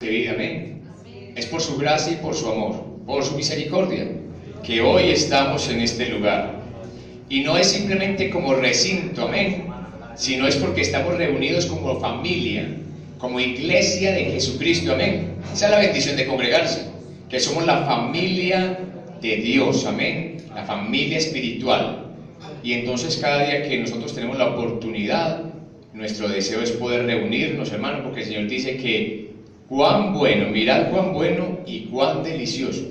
vida, amén. Es por su gracia y por su amor, por su misericordia, que hoy estamos en este lugar. Y no es simplemente como recinto, amén, sino es porque estamos reunidos como familia, como iglesia de Jesucristo, amén. Esa es la bendición de congregarse, que somos la familia de Dios, amén, la familia espiritual. Y entonces cada día que nosotros tenemos la oportunidad, nuestro deseo es poder reunirnos, hermanos, porque el Señor dice que cuán bueno, mirad cuán bueno y cuán delicioso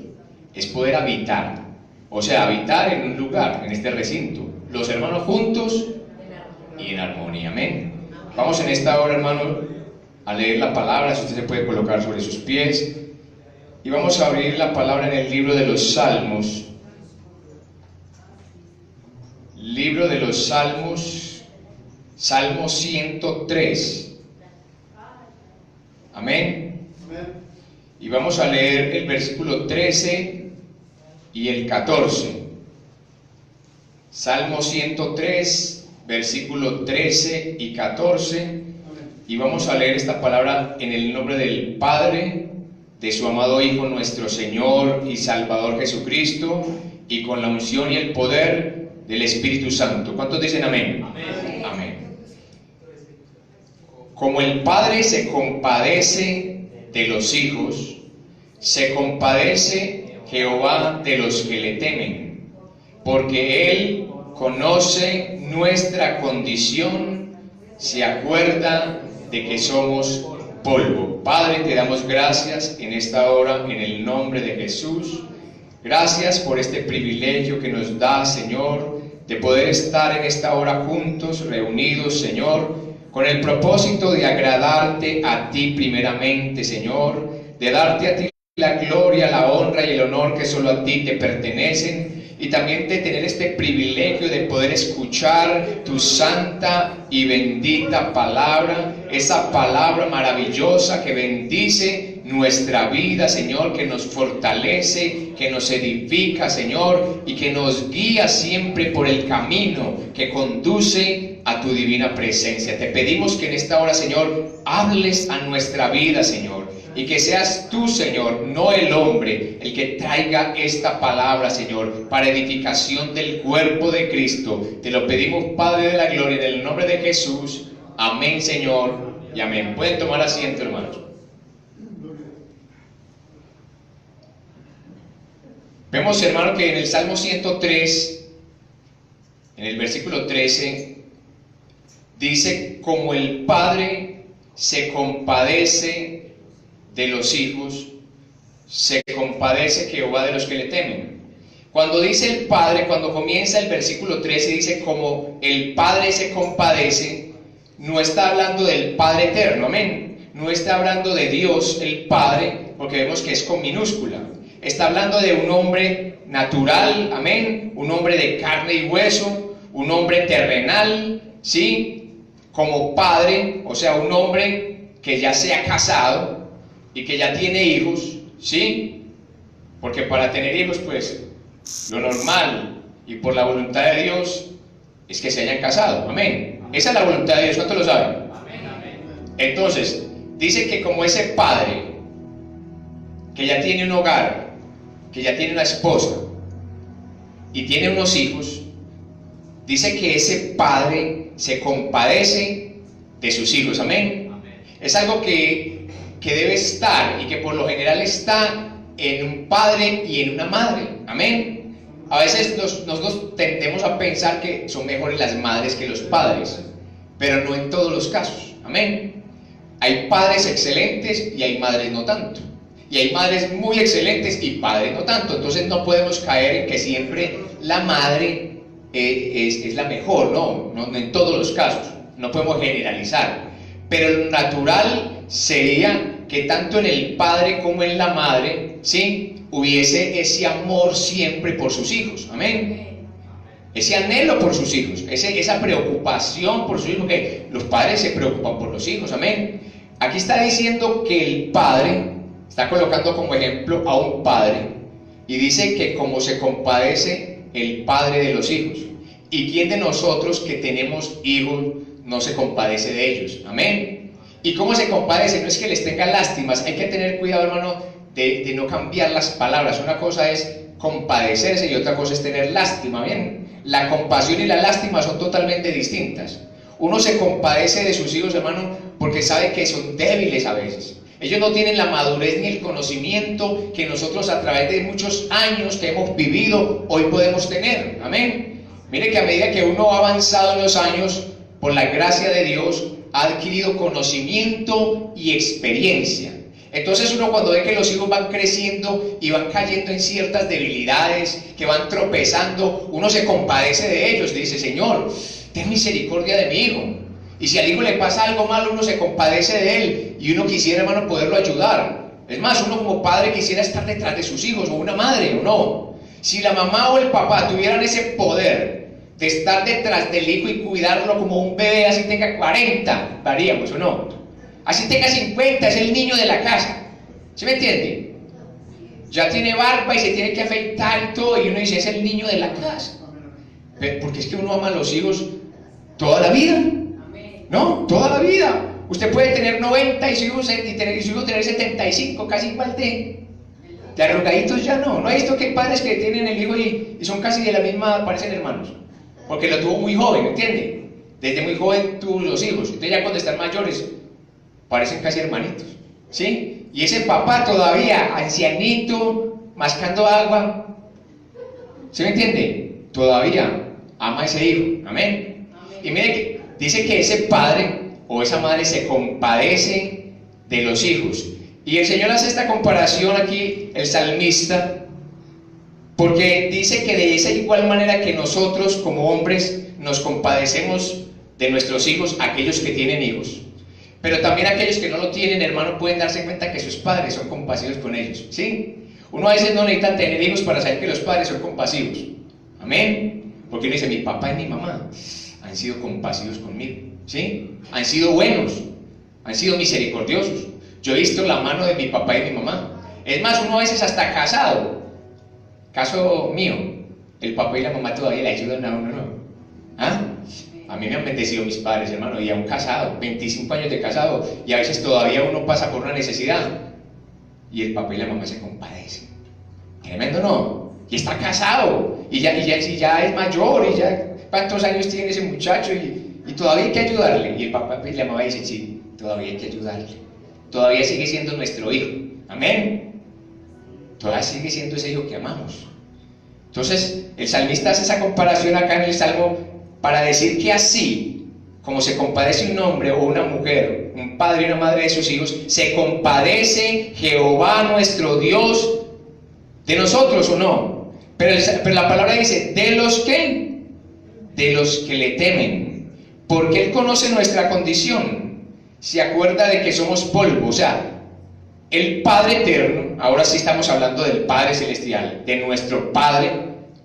es poder habitar, o sea, habitar en un lugar, en este recinto, los hermanos juntos y en armonía, amén. Vamos en esta hora, hermano, a leer la palabra. Si usted se puede colocar sobre sus pies, y vamos a abrir la palabra en el libro de los Salmos. Libro de los Salmos, Salmo 103. Amén. Y vamos a leer el versículo 13 y el 14. Salmo 103, versículo 13 y 14. Y vamos a leer esta palabra en el nombre del Padre, de su amado Hijo, nuestro Señor y Salvador Jesucristo, y con la unción y el poder del Espíritu Santo. ¿Cuántos dicen amén? Amén. Amén. Como el Padre se compadece de los hijos, se compadece Jehová de los que le temen, porque Él conoce nuestra condición, se acuerda de que somos polvo. Padre, te damos gracias en esta hora, en el nombre de Jesús. Gracias por este privilegio que nos da, Señor, de poder estar en esta hora juntos, reunidos, Señor, con el propósito de agradarte a ti primeramente, Señor, de darte a ti la gloria, la honra y el honor que solo a ti te pertenecen, y también de tener este privilegio de poder escuchar tu santa y bendita palabra, esa palabra maravillosa que bendice nuestra vida, Señor, que nos fortalece, que nos edifica, Señor, y que nos guía siempre por el camino que conduce a tu divina presencia. Te pedimos que en esta hora, Señor, hables a nuestra vida, Señor, y que seas tú, Señor, no el hombre, el que traiga esta palabra, Señor, para edificación del cuerpo de Cristo. Te lo pedimos, Padre de la gloria, en el nombre de Jesús. Amén, Señor, y amén. Pueden tomar asiento, hermanos. Vemos, hermano, que en el Salmo 103, en el versículo 13, dice: como el Padre se compadece de los hijos, se compadece Jehová de los que le temen. Cuando dice el Padre, cuando comienza el versículo 13, dice como el Padre se compadece, no está hablando del Padre eterno, amén. No está hablando de Dios el Padre, porque vemos que es con minúscula. Está hablando de un hombre natural, amén, un hombre de carne y hueso, un hombre terrenal, ¿sí? Como padre, o sea, un hombre que ya se ha casado y que ya tiene hijos, ¿sí? Porque para tener hijos, pues, lo normal y por la voluntad de Dios es que se hayan casado, amén. Esa es la voluntad de Dios, ¿cuántos lo saben? Amén, amén. Entonces, dice que como ese padre que ya tiene un hogar, que ya tiene una esposa y tiene unos hijos, dice que ese padre se compadece de sus hijos, amén. Es algo que debe estar y que por lo general está en un padre y en una madre, amén. A veces nosotros tendemos a pensar que son mejores las madres que los padres, pero no en todos los casos, amén. Hay padres excelentes y hay madres no tanto. Y hay madres muy excelentes y padres no tanto. Entonces no podemos caer en que siempre la madre es la mejor, no en todos los casos. No podemos generalizar. Pero lo natural sería que tanto en el padre como en la madre, ¿sí?, hubiese ese amor siempre por sus hijos. Amén. Ese anhelo por sus hijos, esa preocupación por sus hijos, que los padres se preocupan por los hijos. Amén. Aquí está diciendo que el padre, está colocando como ejemplo a un padre, y dice que como se compadece el padre de los hijos. ¿Y quién de nosotros que tenemos hijos no se compadece de ellos? Amén. ¿Y cómo se compadece? No es que les tenga lástimas, hay que tener cuidado, hermano, de no cambiar las palabras. Una cosa es compadecerse y otra cosa es tener lástima, ¿bien? La compasión y la lástima son totalmente distintas. Uno se compadece de sus hijos, hermano, porque sabe que son débiles a veces. Ellos no tienen la madurez ni el conocimiento que nosotros a través de muchos años que hemos vivido hoy podemos tener. Amén. Mire que a medida que uno ha avanzado en los años, por la gracia de Dios, ha adquirido conocimiento y experiencia. Entonces uno cuando ve que los hijos van creciendo y van cayendo en ciertas debilidades, que van tropezando, uno se compadece de ellos, dice: Señor, ten misericordia de mi hijo. Y si al hijo le pasa algo malo, uno se compadece de él y uno quisiera, hermano, poderlo ayudar. Es más, uno como padre quisiera estar detrás de sus hijos, o una madre, o no. Si la mamá o el papá tuvieran ese poder de estar detrás del hijo y cuidarlo como un bebé, así tenga 40, varíamos, ¿o no? Así tenga 50, es el niño de la casa. ¿Sí me entiende? Ya tiene barba y se tiene que afeitar y todo, y uno dice: es el niño de la casa. Porque es que uno ama a los hijos toda la vida, ¿no? Toda la vida. Usted puede tener 90 y su hijo tener 75, casi igual de arrugaditos ya no. ¿No hay visto que hay padres que tienen el hijo y son casi de la misma, parecen hermanos? Porque lo tuvo muy joven, ¿entiende? Desde muy joven tuvo los hijos. Entonces ya cuando están mayores, parecen casi hermanitos, ¿sí? Y ese papá todavía, ancianito, mascando agua, ¿sí me entiende? Todavía ama a ese hijo, amén. Y mire que dice que ese padre o esa madre se compadece de los hijos. Y el Señor hace esta comparación aquí, el salmista, porque dice que de esa igual manera que nosotros como hombres nos compadecemos de nuestros hijos, aquellos que tienen hijos, pero también aquellos que no lo tienen, hermano, pueden darse cuenta que sus padres son compasivos con ellos, ¿sí? Uno a veces no necesita tener hijos para saber que los padres son compasivos, amén. Porque uno dice: mi papá y mi mamá han sido compasivos conmigo, ¿sí? Han sido buenos, han sido misericordiosos. Yo he visto la mano de mi papá y mi mamá. Es más, uno a veces hasta casado, caso mío, el papá y la mamá todavía le ayudan a uno, ¿no? ¿Ah? A mí me han bendecido mis padres, hermano, y aún casado, 25 años de casado, y a veces todavía uno pasa por una necesidad, y el papá y la mamá se compadecen. Tremendo, ¿no? Y está casado, y ya es mayor, y ya cuántos años tiene ese muchacho, y todavía hay que ayudarle. Y el papá y la mamá dicen: sí, todavía hay que ayudarle. Todavía sigue siendo nuestro hijo, amén. Todavía sigue siendo ese hijo que amamos. Entonces, el salmista hace esa comparación acá en el Salmo para decir que así como se compadece un hombre o una mujer, un padre y una madre de sus hijos, se compadece Jehová nuestro Dios de nosotros, ¿o no? Pero la palabra dice: ¿de los qué? De los que le temen, porque Él conoce nuestra condición, se acuerda de que somos polvo. O sea, el Padre eterno, ahora sí estamos hablando del Padre celestial, de nuestro Padre,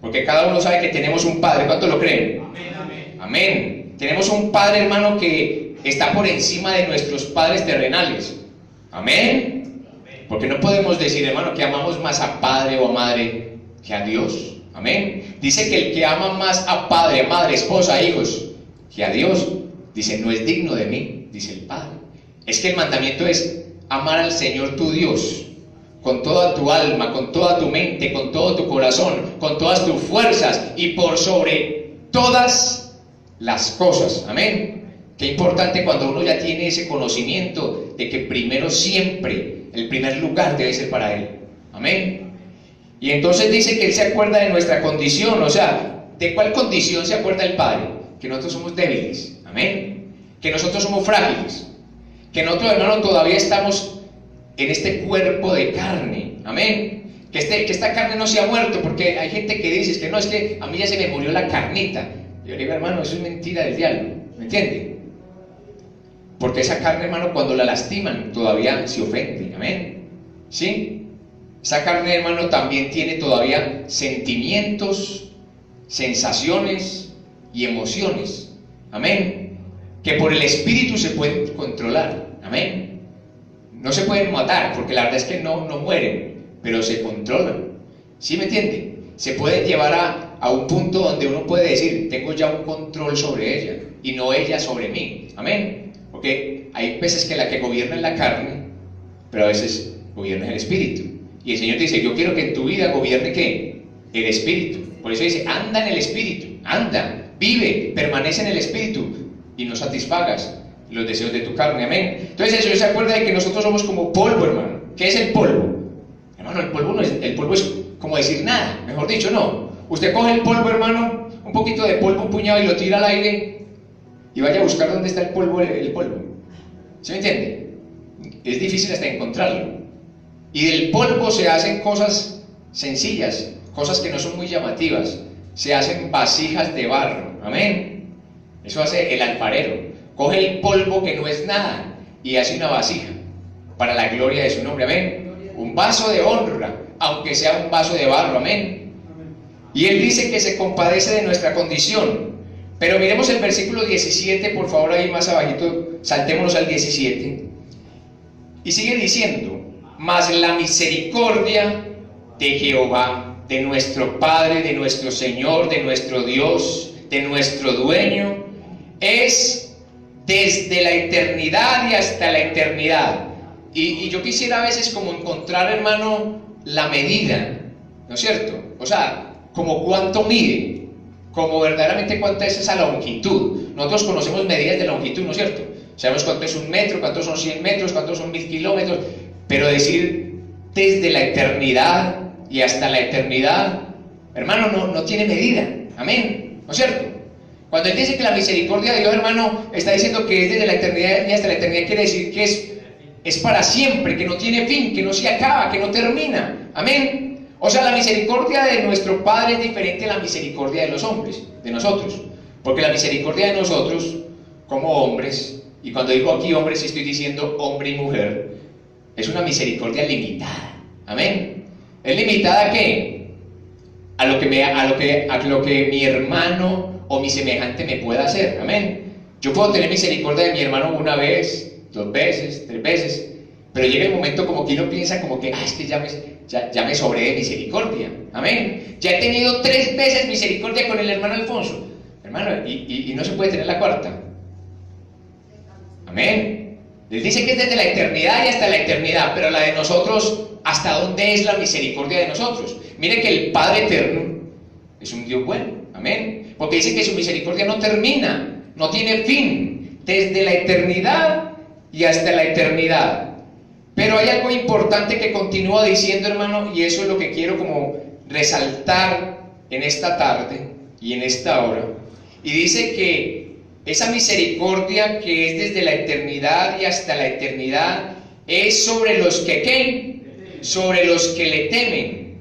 porque cada uno sabe que tenemos un Padre. ¿Cuántos lo creen? Amén, amén. Amén. Tenemos un Padre, hermano, que está por encima de nuestros padres terrenales. Amén. Porque no podemos decir, hermano, que amamos más a padre o a madre que a Dios. Amén. Dice que el que ama más a padre, a madre, esposa, hijos, que a Dios, dice: no es digno de mí, dice el Padre. Es que el mandamiento es amar al Señor tu Dios con toda tu alma, con toda tu mente, con todo tu corazón, con todas tus fuerzas y por sobre todas las cosas. Amén. Qué importante cuando uno ya tiene ese conocimiento de que primero siempre, el primer lugar debe ser para Él. Amén. Y entonces dice que Él se acuerda de nuestra condición. O sea, ¿de cuál condición se acuerda el Padre? Que nosotros somos débiles. Amén. Que nosotros somos frágiles. Que nosotros, hermano, todavía estamos en este cuerpo de carne, amén. Que esta carne no se ha muerto, porque hay gente que dice: que no, es que a mí ya se me murió la carnita. Yo le digo: hermano, eso es mentira del diablo, ¿me entiende? Porque esa carne, hermano, cuando la lastiman, todavía se ofende, amén. ¿Sí? Esa carne, hermano, también tiene todavía sentimientos, sensaciones y emociones, amén, que por el Espíritu se pueden controlar, amén. No se pueden matar, porque la verdad es que no mueren, pero se controlan. ¿Sí me entiende? Se pueden llevar a un punto donde uno puede decir: tengo ya un control sobre ella y no ella sobre mí. Amén. Porque hay veces que la que gobierna es la carne, pero a veces gobierna el espíritu. Y el Señor dice, yo quiero que en tu vida gobierne ¿qué? El espíritu. Por eso dice, anda en el espíritu, anda, vive, permanece en el espíritu y no satisfagas los deseos de tu carne, amén. Entonces el Señor se acuerda de que nosotros somos como polvo, hermano. ¿Qué es el polvo? Hermano, el polvo es como decir nada, mejor dicho, no. Usted coge el polvo, hermano, un poquito de polvo, un puñado, y lo tira al aire y vaya a buscar dónde está el polvo. ¿Sí me entiende? Es difícil hasta encontrarlo. Y del polvo se hacen cosas sencillas, cosas que no son muy llamativas. Se hacen vasijas de barro, amén. Eso hace el alfarero. Coge el polvo que no es nada y hace una vasija para la gloria de su nombre, amén. Un vaso de honra, aunque sea un vaso de barro, amén. Y él dice que se compadece de nuestra condición. Pero miremos el versículo 17, por favor, ahí más abajito, saltémonos al 17. Y sigue diciendo, mas la misericordia de Jehová, de nuestro Padre, de nuestro Señor, de nuestro Dios, de nuestro dueño, es desde la eternidad y hasta la eternidad. Y yo quisiera a veces como encontrar, hermano, la medida, ¿no es cierto? O sea, como cuánto mide, como verdaderamente cuánta es esa longitud. Nosotros conocemos medidas de longitud, ¿no es cierto? Sabemos cuánto es un metro, cuántos son 100 metros, cuántos son 1000 kilómetros, pero decir desde la eternidad y hasta la eternidad, hermano, no tiene medida, amén, ¿no es cierto? Cuando él dice que la misericordia de Dios, hermano, está diciendo que es desde la eternidad y hasta la eternidad, quiere decir que es para siempre, que no tiene fin, que no se acaba, que no termina, amén. O sea, la misericordia de nuestro Padre es diferente a la misericordia de los hombres, de nosotros, porque la misericordia de nosotros, como hombres, y cuando digo aquí hombres estoy diciendo hombre y mujer, es una misericordia limitada, amén. ¿Es limitada a qué? A lo que mi hermano o mi semejante me pueda hacer, amén. Yo puedo tener misericordia de mi hermano una vez, 2 veces, 3 veces, pero llega el momento como que uno piensa como que, es que ya me sobré de misericordia, amén. Ya he tenido 3 veces misericordia con el hermano Alfonso, hermano, y no se puede tener la cuarta, amén. Les dice que es desde la eternidad y hasta la eternidad, pero la de nosotros, ¿hasta dónde es la misericordia de nosotros? Mire que el Padre eterno es un Dios bueno, amén, porque dice que su misericordia no termina, no tiene fin, desde la eternidad y hasta la eternidad. Pero hay algo importante que continúa diciendo, hermano, y eso es lo que quiero como resaltar en esta tarde y en esta hora. Y dice que esa misericordia que es desde la eternidad y hasta la eternidad es sobre los que ¿qué? Sobre los que le temen,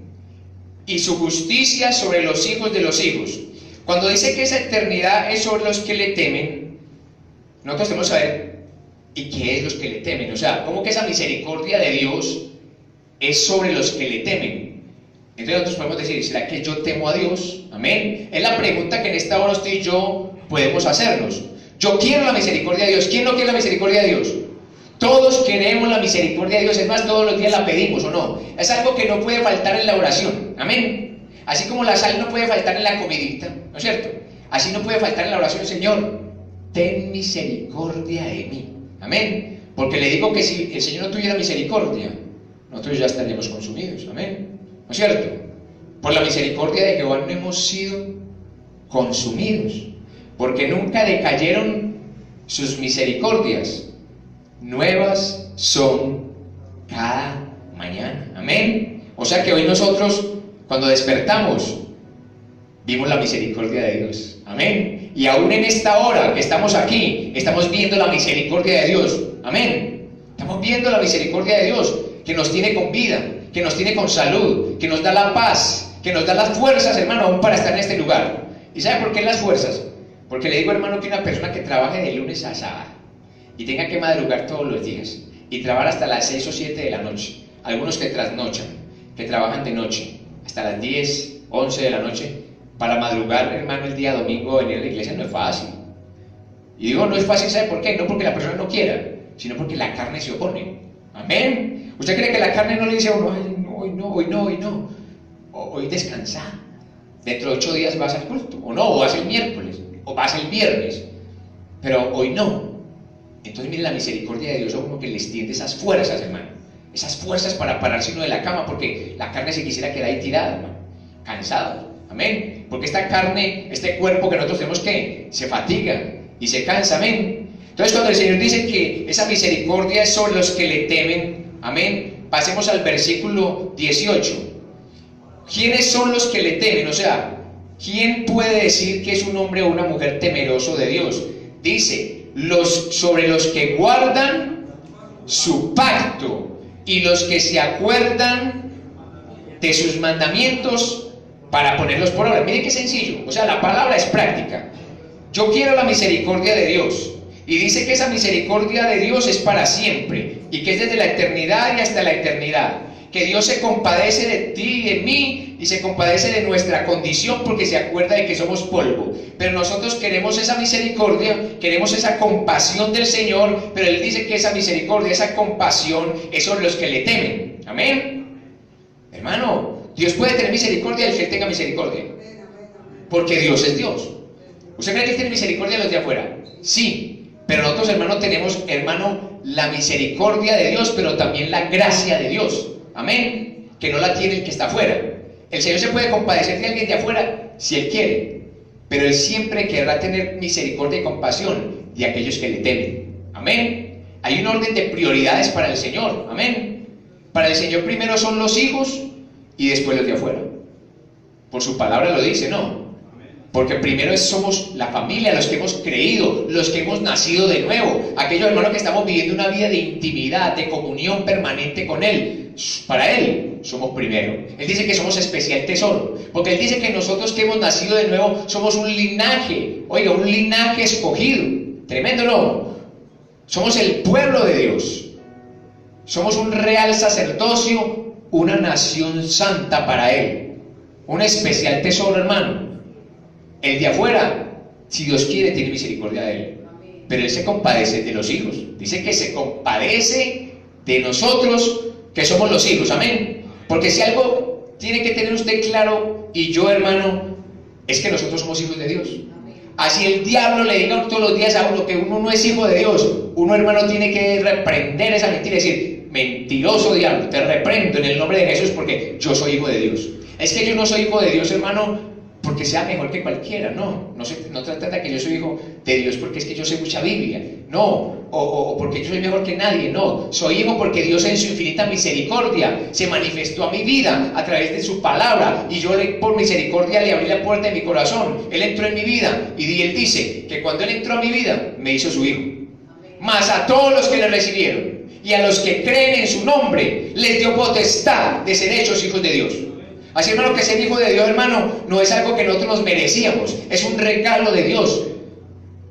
y su justicia sobre los hijos de los hijos. Cuando dice que esa eternidad es sobre los que le temen, nosotros tenemos que saber, ¿y qué es los que le temen? O sea, ¿cómo que esa misericordia de Dios es sobre los que le temen? Entonces nosotros podemos decir, ¿será que yo temo a Dios? Amén. Es la pregunta que en esta hora usted y yo podemos hacernos. Yo quiero la misericordia de Dios. ¿Quién no quiere la misericordia de Dios? Todos queremos la misericordia de Dios, es más, todos los días la pedimos, ¿o no? Es algo que no puede faltar en la oración, amén. Así como la sal no puede faltar en la comidita, ¿no es cierto? Así no puede faltar en la oración, Señor, ten misericordia de mí, amén. Porque le digo que si el Señor no tuviera misericordia, nosotros ya estaríamos consumidos, amén, ¿no es cierto? Por la misericordia de Jehová no hemos sido consumidos, porque nunca decayeron sus misericordias. Nuevas son cada mañana, amén. O sea que hoy nosotros, cuando despertamos, vimos la misericordia de Dios, amén. Y aún en esta hora que estamos aquí, estamos viendo la misericordia de Dios, amén. Estamos viendo la misericordia de Dios, que nos tiene con vida, que nos tiene con salud, que nos da la paz, que nos da las fuerzas, hermano, aún para estar en este lugar. ¿Y sabe por qué las fuerzas? Porque le digo, hermano, que una persona que trabaje de lunes a sábado y tenga que madrugar todos los días y trabajar hasta las 6 o 7 de la noche, algunos que trasnochan, que trabajan de noche hasta las 10, 11 de la noche, para madrugar, hermano, el día domingo venir a la iglesia no es fácil. Y digo, no es fácil, ¿sabe por qué? No porque la persona no quiera, sino porque la carne se opone, amén. ¿Usted cree que la carne no le dice a uno, ay, no, hoy no, hoy descansa, dentro de 8 días vas al culto, o no, o vas el miércoles, o vas el viernes, pero hoy no? Entonces mire, la misericordia de Dios es como que les tiende esas fuerzas, hermano. Esas fuerzas para pararse uno de la cama, porque la carne se quisiera quedar ahí tirada, hermano, cansado. Amén. Porque esta carne, este cuerpo que nosotros tenemos, que se fatiga y se cansa. Amén. Entonces cuando el Señor dice que esa misericordia es sobre los que le temen, amén, pasemos al versículo 18. ¿Quiénes son los que le temen? O sea, ¿quién puede decir que es un hombre o una mujer temeroso de Dios? Dice, sobre los que guardan su pacto y los que se acuerdan de sus mandamientos para ponerlos por obra. Mire qué sencillo, o sea, la palabra es práctica. Yo quiero la misericordia de Dios, y dice que esa misericordia de Dios es para siempre, y que es desde la eternidad y hasta la eternidad. Que Dios se compadece de ti y de mí, y se compadece de nuestra condición, porque se acuerda de que somos polvo. Pero nosotros queremos esa misericordia, queremos esa compasión del Señor, pero Él dice que esa misericordia, esa compasión es sobre los que le temen. Amén. Hermano, Dios puede tener misericordia del que tenga misericordia, porque Dios es Dios. ¿Usted cree que Él tiene misericordia de los de afuera? Sí, pero nosotros, hermano, tenemos, hermano, la misericordia de Dios, pero también la gracia de Dios. Amén. Que no la tiene el que está afuera. El Señor se puede compadecer de alguien de afuera si Él quiere, pero Él siempre querrá tener misericordia y compasión de aquellos que le temen. Amén. Hay un orden de prioridades para el Señor. Amén. Para el Señor primero son los hijos y después los de afuera. Por su palabra lo dice, ¿no? Porque primero somos la familia, los que hemos creído, los que hemos nacido de nuevo, aquellos hermanos que estamos viviendo una vida de intimidad, de comunión permanente con Él. Para Él somos primero. Él dice que somos especial tesoro, porque Él dice que nosotros que hemos nacido de nuevo somos un linaje, oiga, un linaje escogido. Tremendo, ¿no? Somos el pueblo de Dios, somos un real sacerdocio, una nación santa para Él, un especial tesoro, hermano. El de afuera, si Dios quiere, tiene misericordia de Él, pero Él se compadece de los hijos. Dice que se compadece de nosotros, que somos los hijos. Amén. Porque si algo tiene que tener usted claro, y yo, hermano, es que nosotros somos hijos de Dios. Así el diablo le diga todos los días a uno que uno no es hijo de Dios, uno, hermano, tiene que reprender esa mentira y decir: mentiroso diablo, te reprendo en el nombre de Jesús, porque yo soy hijo de Dios. Es que yo no soy hijo de Dios, hermano, porque sea mejor que cualquiera. No trata de que yo soy hijo de Dios porque es que yo sé mucha Biblia, no, o porque yo soy mejor que nadie. No, soy hijo porque Dios en su infinita misericordia se manifestó a mi vida a través de su palabra, y yo por misericordia le abrí la puerta de mi corazón. Él entró en mi vida, y Él dice que cuando Él entró a mi vida me hizo su hijo. Mas a todos los que le recibieron y a los que creen en su nombre les dio potestad de ser hechos hijos de Dios. Así, hermano, que ser hijo de Dios, hermano, no es algo que nosotros nos merecíamos, es un regalo de Dios.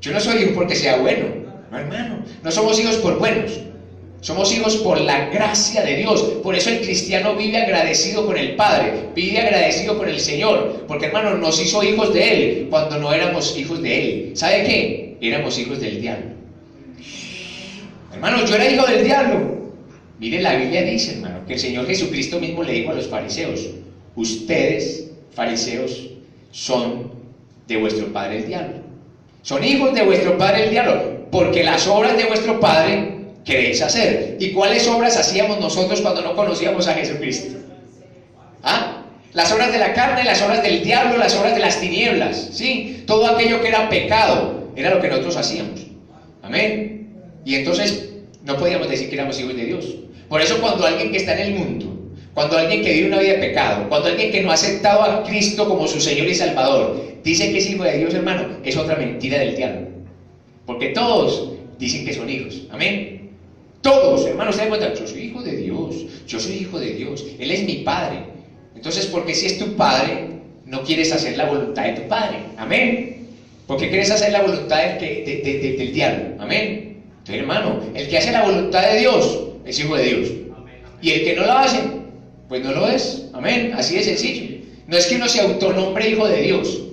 Yo no soy hijo porque sea bueno, no, hermano, no somos hijos por buenos, somos hijos por la gracia de Dios. Por eso el cristiano vive agradecido con el Padre, vive agradecido con el Señor, porque, hermano, nos hizo hijos de Él cuando no éramos hijos de Él. ¿Sabe qué? Éramos hijos del diablo. Hermano, yo era hijo del diablo. Mire, la Biblia dice, hermano, que el Señor Jesucristo mismo le dijo a los fariseos: ustedes, fariseos, son de vuestro padre el diablo. Son hijos de vuestro padre el diablo, porque las obras de vuestro padre queréis hacer. ¿Y cuáles obras hacíamos nosotros cuando no conocíamos a Jesucristo? ¿Ah? Las obras de la carne, las obras del diablo, las obras de las tinieblas, ¿sí? Todo aquello que era pecado era lo que nosotros hacíamos. Amén. Y entonces no podíamos decir que éramos hijos de Dios. Por eso, cuando alguien que está en el mundo, cuando alguien que vive una vida de pecado, cuando alguien que no ha aceptado a Cristo como su Señor y Salvador, dice que es hijo de Dios, hermano, es otra mentira del diablo. Porque todos dicen que son hijos. Amén. Todos, hermanos, se dan cuenta: yo soy hijo de Dios, yo soy hijo de Dios, Él es mi Padre. Entonces, porque si es tu Padre, no quieres hacer la voluntad de tu Padre. Amén. Porque quieres hacer la voluntad del diablo. Amén. Entonces, hermano, el que hace la voluntad de Dios es hijo de Dios. Y el que no la hace, pues no lo es. Amén. Así de sencillo. No es que uno se autonombre hijo de Dios.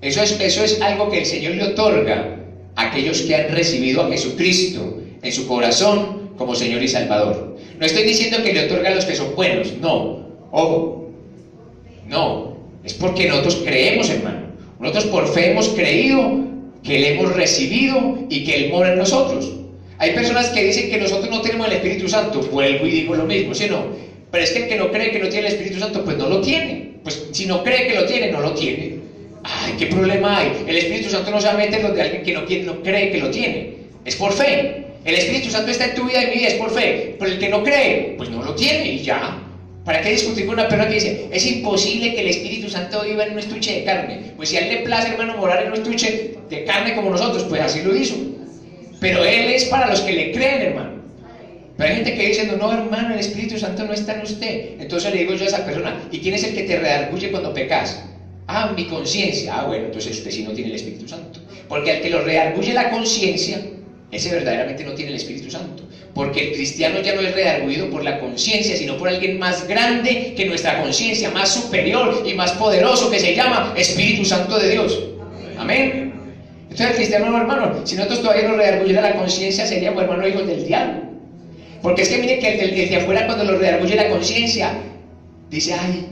Eso es algo que el Señor le otorga a aquellos que han recibido a Jesucristo en su corazón como Señor y Salvador. No estoy diciendo que le otorga a los que son buenos. No. Ojo. No. Es porque nosotros creemos, hermano. Nosotros por fe hemos creído que Él hemos recibido y que Él mora en nosotros. Hay personas que dicen que nosotros no tenemos el Espíritu Santo, vuelvo y digo lo mismo, ¿sí o no? Pero es que el que no cree que no tiene el Espíritu Santo, pues no lo tiene. Pues si no cree que lo tiene, no lo tiene. Ay, ¿qué problema hay? El Espíritu Santo no se va a meter donde alguien que no cree que lo tiene. Es por fe. El Espíritu Santo está en tu vida y en mi vida, es por fe. Pero el que no cree, pues no lo tiene y ya. ¿Para qué discutir con una persona que dice, es imposible que el Espíritu Santo viva en un estuche de carne? Pues si a él le place, hermano, morar en un estuche de carne como nosotros, pues así lo hizo. Pero Él es para los que le creen, hermano. Pero hay gente que dice, no, hermano, el Espíritu Santo no está en usted. Entonces le digo yo a esa persona, ¿y quién es el que te redarguye cuando pecas? Ah, mi conciencia. Ah, bueno, entonces usted sí no tiene el Espíritu Santo. Porque al que lo redarguye la conciencia, ese verdaderamente no tiene el Espíritu Santo. Porque el cristiano ya no es redarguido por la conciencia, sino por alguien más grande que nuestra conciencia, más superior y más poderoso, que se llama Espíritu Santo de Dios. Amén. Entonces el cristiano, no, hermano, si nosotros todavía nos redarguyera la conciencia, seríamos, hermano, hijos del diablo. Porque es que mire que el de afuera, cuando lo redarguye la conciencia, dice, ay,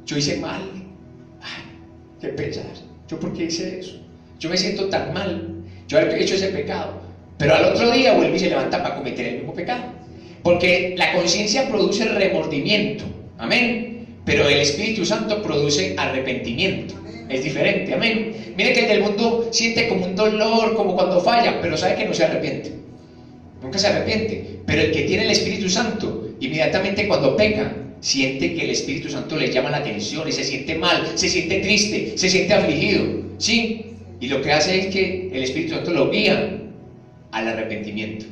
yo hice mal. Ay, qué pesar. ¿Yo por qué hice eso? Yo me siento tan mal. Yo he hecho ese pecado. Pero al otro día vuelve y se levanta para cometer el mismo pecado. Porque la conciencia produce remordimiento. Amén. Pero el Espíritu Santo produce arrepentimiento. Es diferente. Amén. Mire que el del mundo siente como un dolor, como cuando falla, pero sabe que no se arrepiente. Nunca se arrepiente. Pero el que tiene el Espíritu Santo, inmediatamente cuando peca, siente que el Espíritu Santo le llama la atención y se siente mal, se siente triste, se siente afligido. ¿Sí? Y lo que hace es que el Espíritu Santo lo guía al arrepentimiento.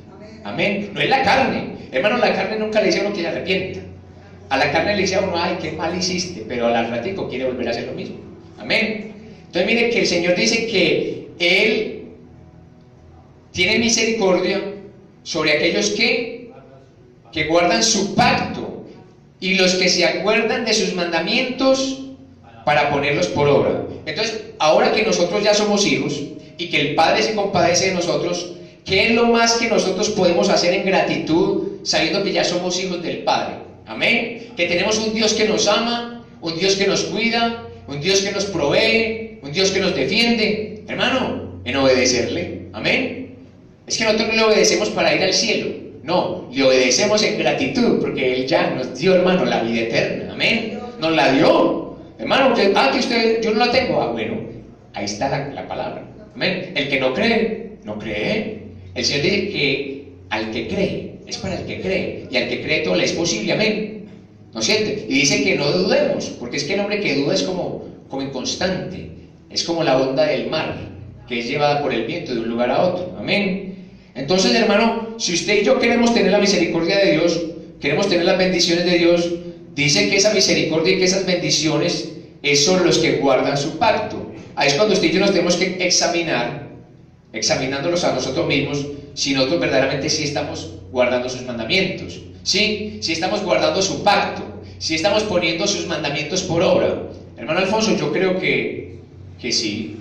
Amén. No es la carne. Hermano, la carne nunca le dice a uno que se arrepienta. A la carne le dice a uno, ay, qué mal hiciste, pero al ratico quiere volver a hacer lo mismo. Amén. Entonces mire que el Señor dice que Él tiene misericordia sobre aquellos que guardan su pacto y los que se acuerdan de sus mandamientos para ponerlos por obra. Entonces, ahora que nosotros ya somos hijos y que el Padre se compadece de nosotros, ¿qué es lo más que nosotros podemos hacer en gratitud sabiendo que ya somos hijos del Padre? Amén. Que tenemos un Dios que nos ama, un Dios que nos cuida, un Dios que nos provee, un Dios que nos defiende. Hermano, en obedecerle. Amén. Es que nosotros no le obedecemos para ir al cielo. No, le obedecemos en gratitud porque Él ya nos dio, hermano, la vida eterna. Amén. Nos la dio. Hermano, que usted, yo no la tengo. Ah, bueno, ahí está la palabra. Amén. El que no cree, no cree. El Señor dice que al que cree, es para el que cree. Y al que cree todo le es posible. Amén. ¿No siente? Y dice que no dudemos, porque es que el hombre que duda es como inconstante. Es como la onda del mar, que es llevada por el viento de un lugar a otro. Amén. Entonces, hermano, si usted y yo queremos tener la misericordia de Dios, queremos tener las bendiciones de Dios, dice que esa misericordia y que esas bendiciones son los que guardan su pacto. Ahí es cuando usted y yo nos tenemos que examinar, examinándolos a nosotros mismos, si nosotros verdaderamente sí estamos guardando sus mandamientos, ¿sí? Si estamos guardando su pacto, si estamos poniendo sus mandamientos por obra. Hermano Alfonso, yo creo que sí.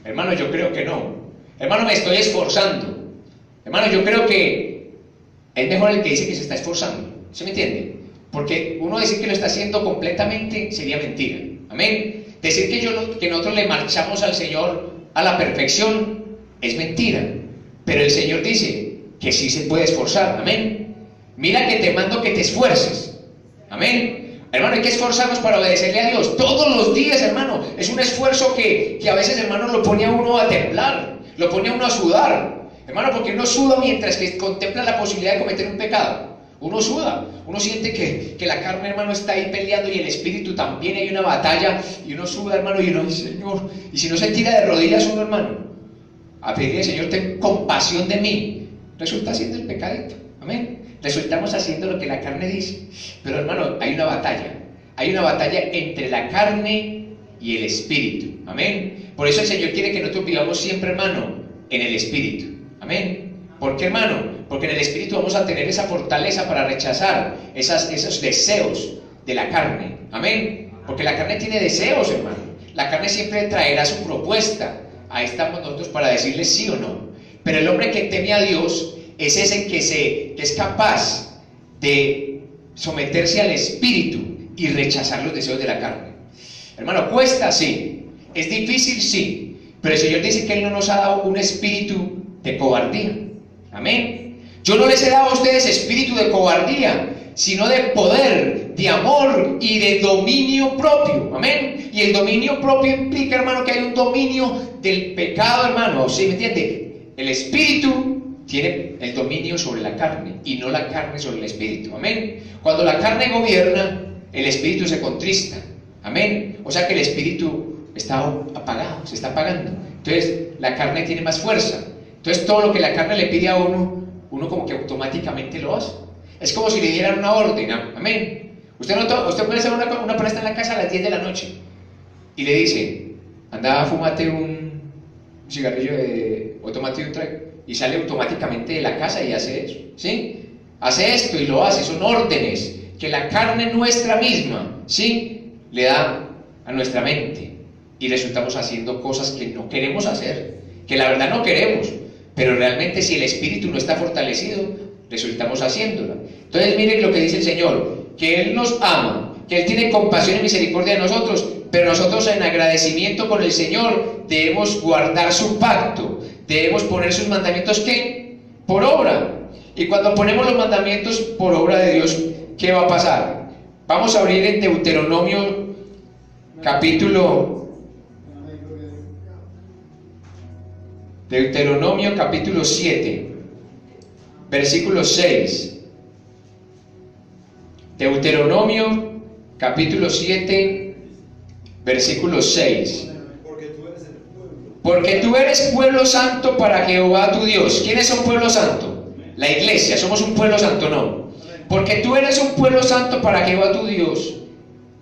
Hermano, yo creo que no. Hermano, me estoy esforzando. Hermano, yo creo que es mejor el que dice que se está esforzando. ¿Se me entiende? Porque uno decir que lo está haciendo completamente sería mentira. Amén. Decir que nosotros le marchamos al Señor a la perfección es mentira. Pero el Señor dice que sí se puede esforzar. Amén. Mira que te mando que te esfuerces. Amén. Hermano, hay que esforzarnos para obedecerle a Dios todos los días, hermano. Es un esfuerzo que a veces, hermano, lo pone a uno a temblar, lo pone a uno a sudar. Hermano, porque uno suda mientras que contempla la posibilidad de cometer un pecado. Uno suda, uno siente que la carne, hermano, está ahí peleando y el espíritu también, hay una batalla y uno suda, hermano, y uno dice, Señor, y si no se tira de rodillas uno, hermano, a pedirle, Señor, ten compasión de mí, resulta haciendo el pecadito. Amén. Resultamos haciendo lo que la carne dice. Pero, hermano, hay una batalla entre la carne y el espíritu. Amén. Por eso el Señor quiere que nosotros vivamos siempre, hermano, en el espíritu. Amén. ¿Por qué, hermano? Porque en el espíritu vamos a tener esa fortaleza para rechazar esos deseos de la carne. Amén. Porque la carne tiene deseos, hermano. La carne siempre traerá su propuesta. Ahí estamos nosotros para decirle sí o no. Pero el hombre que teme a Dios es ese que es capaz de someterse al espíritu y rechazar los deseos de la carne. Hermano, cuesta, sí. Es difícil, sí. Pero el Señor dice que Él no nos ha dado un espíritu de cobardía. Amén. Yo no les he dado a ustedes espíritu de cobardía, sino de poder, de amor y de dominio propio. Amén. Y el dominio propio implica, hermano, que hay un dominio del pecado, hermano. ¿Sí me entiende? El espíritu tiene el dominio sobre la carne y no la carne sobre el espíritu. Amén. Cuando la carne gobierna, el espíritu se contrista. Amén. O sea que el espíritu está apagado, se está apagando. Entonces la carne tiene más fuerza. Entonces todo lo que la carne le pide a uno, uno como que automáticamente lo hace. Es como si le dieran una orden. Amén. Usted puede hacer una presta en la casa a las 10 de la noche y le dice, anda, fúmate un cigarrillo o tómate un trago, y sale automáticamente de la casa y hace eso. ¿Sí? Hace esto y lo hace. Son órdenes que la carne nuestra misma, ¿sí?, le da a nuestra mente, y resultamos haciendo cosas que no queremos hacer, que la verdad no queremos, pero realmente si el espíritu no está fortalecido, resultamos haciéndola. Entonces miren lo que dice el Señor, que Él nos ama, que Él tiene compasión y misericordia de nosotros, pero nosotros en agradecimiento con el Señor debemos guardar su pacto, debemos poner sus mandamientos, ¿qué? Por obra. Y cuando ponemos los mandamientos por obra de Dios, ¿qué va a pasar? Vamos a abrir en Deuteronomio capítulo 7, versículo 6. Deuteronomio capítulo 7, versículo 6. Porque tú eres pueblo santo para Jehová tu Dios. ¿Quiénes son pueblo santo? La iglesia, somos un pueblo santo, no. Porque tú eres un pueblo santo para Jehová tu Dios.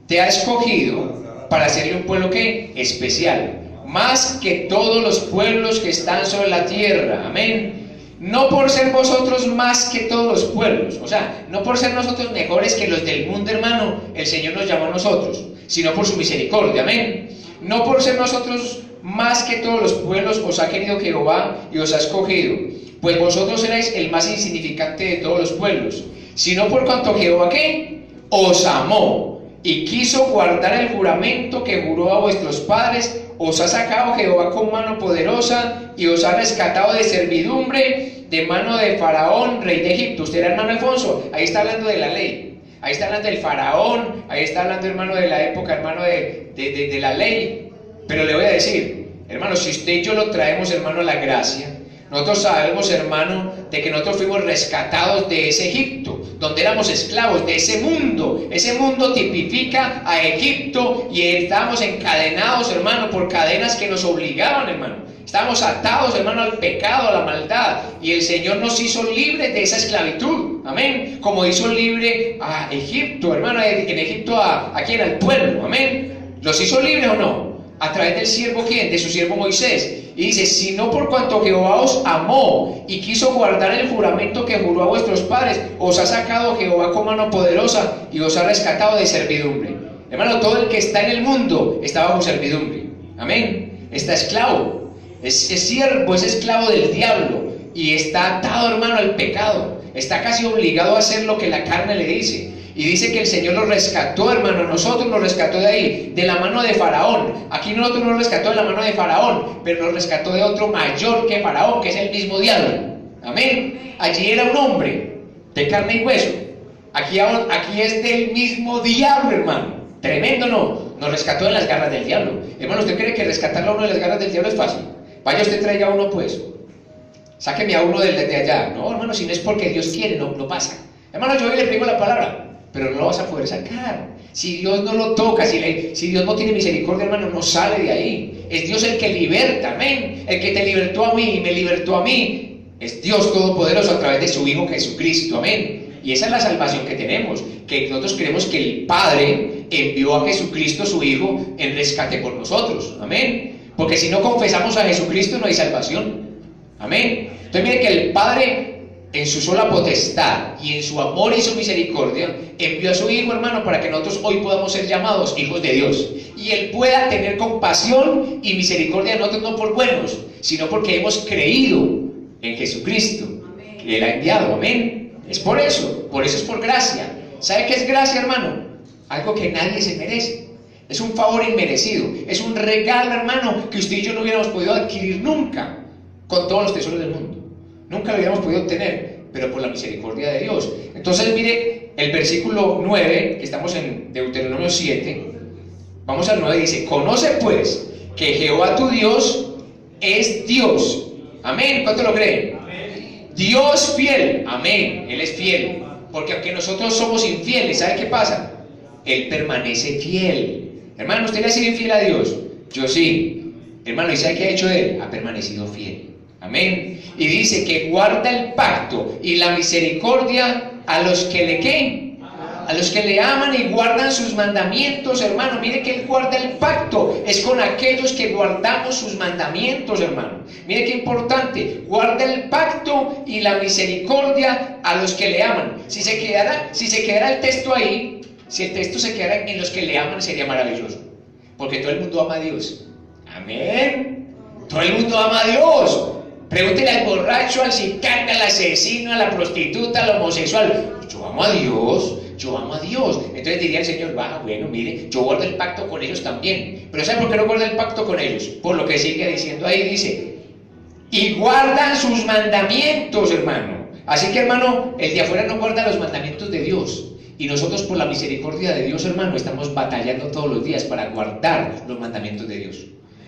Te ha escogido para hacerle un pueblo, ¿qué? Especial, más que todos los pueblos que están sobre la tierra. Amén. No por ser vosotros más que todos los pueblos, o sea, no por ser nosotros mejores que los del mundo, hermano, el Señor nos llamó a nosotros, sino por su misericordia. Amén. No por ser nosotros más que todos los pueblos os ha querido Jehová y os ha escogido, pues vosotros erais el más insignificante de todos los pueblos, sino por cuanto Jehová, ¿qué? Os amó y quiso guardar el juramento que juró a vuestros padres. Os ha sacado Jehová con mano poderosa y os ha rescatado de servidumbre, de mano de Faraón, rey de Egipto. Usted era, hermano Alfonso, ahí está hablando de la ley, ahí está hablando del Faraón, ahí está hablando, hermano, de la época, hermano, de la ley. Pero le voy a decir, hermano, si usted y yo lo traemos, hermano, a la gracia, nosotros sabemos, hermano, de que nosotros fuimos rescatados de ese Egipto, donde éramos esclavos, de ese mundo. Ese mundo tipifica a Egipto y estábamos encadenados, hermano, por cadenas que nos obligaban, hermano. Estábamos atados, hermano, al pecado, a la maldad, y el Señor nos hizo libres de esa esclavitud. Amén. Como hizo libre a Egipto, hermano, en Egipto a quién, al pueblo. Amén. ¿Los hizo libres o no? A través del siervo, ¿quién? De su siervo Moisés. Y dice, sino por cuanto Jehová os amó y quiso guardar el juramento que juró a vuestros padres, os ha sacado Jehová con mano poderosa y os ha rescatado de servidumbre. Hermano, todo el que está en el mundo está bajo servidumbre. Amén. Está esclavo, es siervo, es esclavo del diablo y está atado, hermano, al pecado. Está casi obligado a hacer lo que la carne le dice. Y dice que el Señor lo rescató, hermano, nosotros nos rescató de ahí, de la mano de Faraón. Aquí nosotros nos rescató de la mano de Faraón, pero nos rescató de otro mayor que Faraón, que es el mismo diablo. Amén. Allí era un hombre de carne y hueso. Aquí es del mismo diablo, hermano. Tremendo, ¿no? Nos rescató de las garras del diablo. Hermano, ¿usted cree que rescatarlo a uno de las garras del diablo es fácil? Vaya usted, traiga a uno, pues. Sáqueme a uno de allá. No, hermano, si no es porque Dios quiere, no pasa. Hermano, yo hoy le predigo la palabra, pero no lo vas a poder sacar. Si Dios no lo toca, si Dios no tiene misericordia, hermano, no sale de ahí. Es Dios el que liberta, amén. El que te libertó a mí y me libertó a mí. Es Dios Todopoderoso a través de su Hijo Jesucristo, amén. Y esa es la salvación que tenemos, que nosotros creemos que el Padre envió a Jesucristo, su Hijo, en rescate por nosotros, amén. Porque si no confesamos a Jesucristo no hay salvación, amén. Entonces mire que el Padre, en su sola potestad y en su amor y su misericordia, envió a su Hijo, hermano, para que nosotros hoy podamos ser llamados hijos de Dios. Y Él pueda tener compasión y misericordia de nosotros, no por buenos, sino porque hemos creído en Jesucristo, que Él ha enviado, amén. Es por eso es por gracia. ¿Sabe qué es gracia, hermano? Algo que nadie se merece. Es un favor inmerecido. Es un regalo, hermano, que usted y yo no hubiéramos podido adquirir nunca con todos los tesoros del mundo. Nunca lo hubiéramos podido obtener, pero por la misericordia de Dios. Entonces mire el versículo 9, que estamos en Deuteronomio 7, vamos al 9, dice: conoce pues que Jehová tu Dios es Dios. Amén. ¿Cuánto lo creen? Amén. Dios fiel. Amén. Él es fiel. Porque aunque nosotros somos infieles, ¿sabe qué pasa? Él permanece fiel. Hermano, ¿usted le ha sido infiel a Dios? Yo sí. Hermano, ¿y sabe qué ha hecho Él? Ha permanecido fiel. Amén. Y dice que guarda el pacto y la misericordia a los que le ¿qué? A los que le aman y guardan sus mandamientos, hermano. Mire que Él guarda el pacto. Es con aquellos que guardamos sus mandamientos, hermano. Mire qué importante. Guarda el pacto y la misericordia a los que le aman. Si se quedara el texto ahí, si el texto se quedara en los que le aman, sería maravilloso. Porque todo el mundo ama a Dios. Amén. Todo el mundo ama a Dios. Pregúntele al borracho, al sicana, al asesino, a la prostituta, al homosexual. Yo amo a Dios. Yo amo a Dios. Entonces diría el Señor: bueno, mire, yo guardo el pacto con ellos también. Pero ¿sabe por qué no guarda el pacto con ellos? Por lo que sigue diciendo ahí, dice: y guardan sus mandamientos, hermano. Así que, hermano, el de afuera no guarda los mandamientos de Dios. Y nosotros, por la misericordia de Dios, hermano, estamos batallando todos los días para guardar los mandamientos de Dios.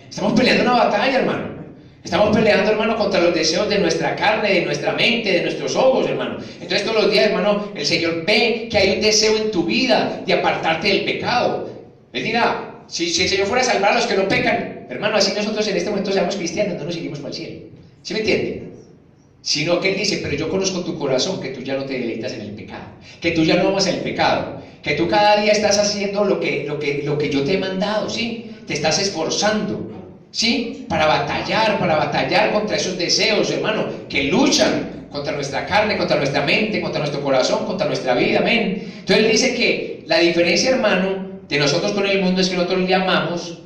Estamos peleando una batalla, hermano. Estamos peleando, hermano, contra los deseos de nuestra carne, de nuestra mente, de nuestros ojos, hermano. Entonces todos los días, hermano, el Señor ve que hay un deseo en tu vida de apartarte del pecado. Él dirá: si el Señor fuera a salvar a los que no pecan, hermano, así nosotros en este momento seamos cristianos, no nos seguimos para el cielo. ¿Sí me entiende? Sino que Él dice: pero yo conozco tu corazón, que tú ya no te deleitas en el pecado, que tú ya no amas el pecado, que tú cada día estás haciendo lo que yo te he mandado, ¿sí? Te estás esforzando, ¿sí? Para batallar contra esos deseos, hermano, que luchan contra nuestra carne, contra nuestra mente, contra nuestro corazón, contra nuestra vida, amén. Entonces Él dice que la diferencia, hermano, de nosotros con el mundo es que nosotros le amamos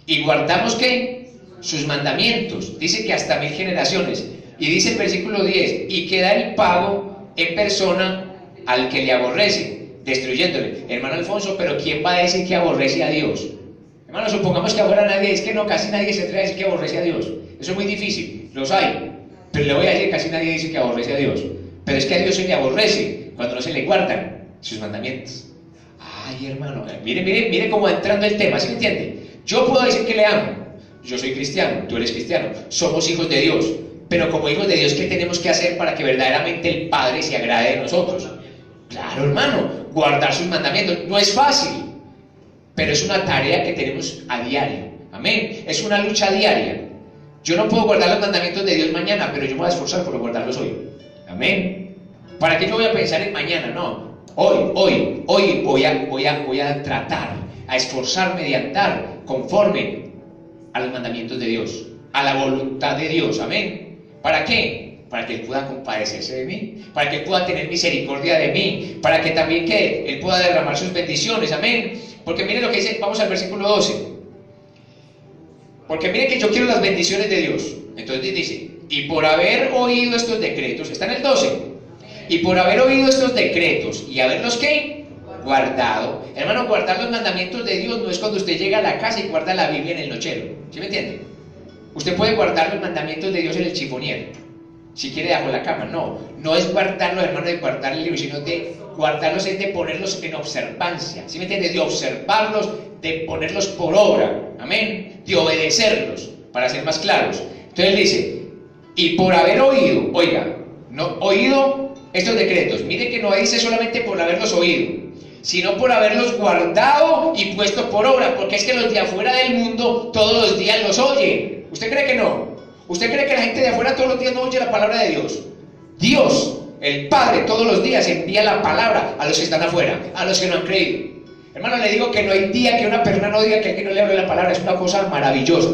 y guardamos, ¿qué? Sus mandamientos. Dice que hasta 1000 generaciones. Y dice el versículo 10: y que da el pago en persona al que le aborrece, destruyéndole. Hermano Alfonso, pero ¿quién va a decir que aborrece a Dios? Hermano, supongamos que ahora nadie, es que no, casi nadie se atreve a decir que aborrece a Dios. Eso es muy difícil, los hay. Pero le voy a decir, casi nadie dice que aborrece a Dios. Pero es que a Dios se le aborrece cuando no se le guardan sus mandamientos. Ay, hermano, mire cómo entrando el tema, ¿sí me entiende? Yo puedo decir que le amo. Yo soy cristiano, tú eres cristiano. Somos hijos de Dios. Pero como hijos de Dios, ¿qué tenemos que hacer para que verdaderamente el Padre se agrade de nosotros? Claro, hermano, guardar sus mandamientos. No es fácil, pero es una tarea que tenemos a diario. Amén. Es una lucha diaria. Yo no puedo guardar los mandamientos de Dios mañana, pero yo me voy a esforzar por guardarlos hoy. Amén. ¿Para qué yo voy a pensar en mañana? No. Hoy voy a tratar, a esforzarme de andar conforme a los mandamientos de Dios, a la voluntad de Dios. Amén. ¿Para qué? Para que Él pueda compadecerse de mí, para que Él pueda tener misericordia de mí, para que también que Él pueda derramar sus bendiciones. Amén. Porque mire lo que dice, vamos al versículo 12. Porque mire que yo quiero las bendiciones de Dios. Entonces dice: y por haber oído estos decretos, está en el 12, y por haber oído estos decretos y haberlos ¿qué? Guardado. Hermano, guardar los mandamientos de Dios no es cuando usted llega a la casa y guarda la Biblia en el nochero. ¿Sí me entiende? Usted puede guardar los mandamientos de Dios en el chifonier, si quiere bajo la cama. No es guardarlos, hermano, de guardar el libro, sino de guardarlos, es de ponerlos en observancia. ¿Sí me entiende? De observarlos, de ponerlos por obra. Amén. De obedecerlos, para ser más claros. Entonces él dice: y por haber oído, oiga, no oído estos decretos. Mire que no dice solamente por haberlos oído, sino por haberlos guardado y puesto por obra, porque es que los de afuera del mundo todos los días los oyen. ¿Usted cree que no? ¿Usted cree que la gente de afuera todos los días no oye la palabra de Dios? Dios, el Padre, todos los días envía la palabra a los que están afuera, a los que no han creído. Hermano, le digo que no hay día que una persona no diga que alguien no le hable la palabra. Es una cosa maravillosa.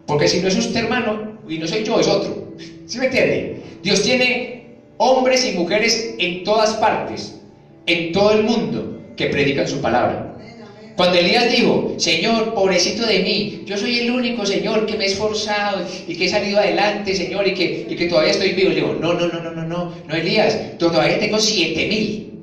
Porque si no es usted, hermano, y no soy yo, es otro. ¿Sí me entiende? Dios tiene hombres y mujeres en todas partes, en todo el mundo, que predican su palabra. Cuando Elías dijo: Señor, pobrecito de mí, yo soy el único, Señor, que me he esforzado y que he salido adelante, Señor, y que todavía estoy vivo. Le digo: no, Elías, todavía tengo 7000.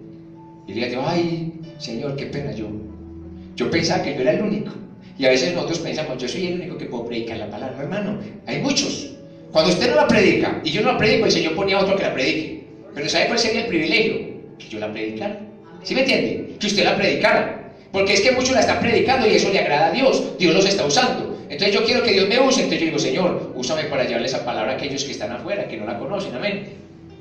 Y Elías dijo: ay, Señor, qué pena, yo pensaba que yo era el único. Y a veces nosotros pensamos: yo soy el único que puedo predicar la palabra. No, hermano, hay muchos. Cuando usted no la predica, y yo no la predico, el Señor ponía a otro que la predique. Pero ¿sabe cuál sería el privilegio? Que yo la predicara. ¿Sí me entiende? Que usted la predicara. Porque es que muchos la están predicando y eso le agrada a Dios. Dios los está usando. Entonces yo quiero que Dios me use. Entonces yo digo, Señor, úsame para llevarle esa palabra a aquellos que están afuera, que no la conocen. Amén.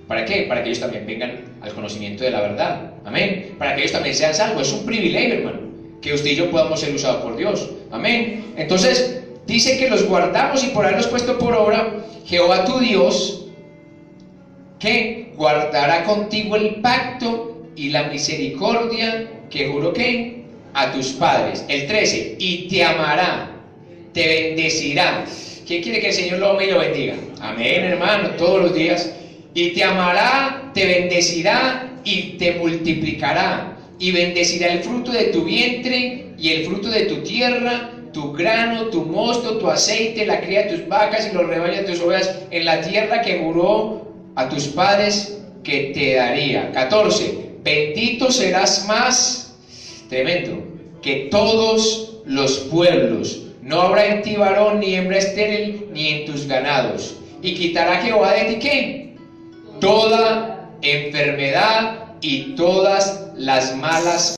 ¿Para qué? Para que ellos también vengan al conocimiento de la verdad. Amén. Para que ellos también sean salvos. Es un privilegio, hermano, que usted y yo podamos ser usados por Dios. Amén. Entonces dice que los guardamos y por haberlos puesto por obra, Jehová tu Dios, que guardará contigo el pacto y la misericordia que juró que a tus padres. El 13, y te amará, te bendecirá. ¿Quién quiere que el Señor lo ame y lo bendiga? Amén, hermano, todos los días. Y te amará, te bendecirá y te multiplicará, y bendecirá el fruto de tu vientre y el fruto de tu tierra, tu grano, tu mosto, tu aceite, la cría de tus vacas y los rebaños de tus ovejas, en la tierra que juró a tus padres que te daría. 14, bendito serás más, tremendo, que todos los pueblos. No habrá en ti varón ni hembra estéril, ni en tus ganados. Y quitará Jehová de ti, ¿qué? Toda enfermedad y todas las malas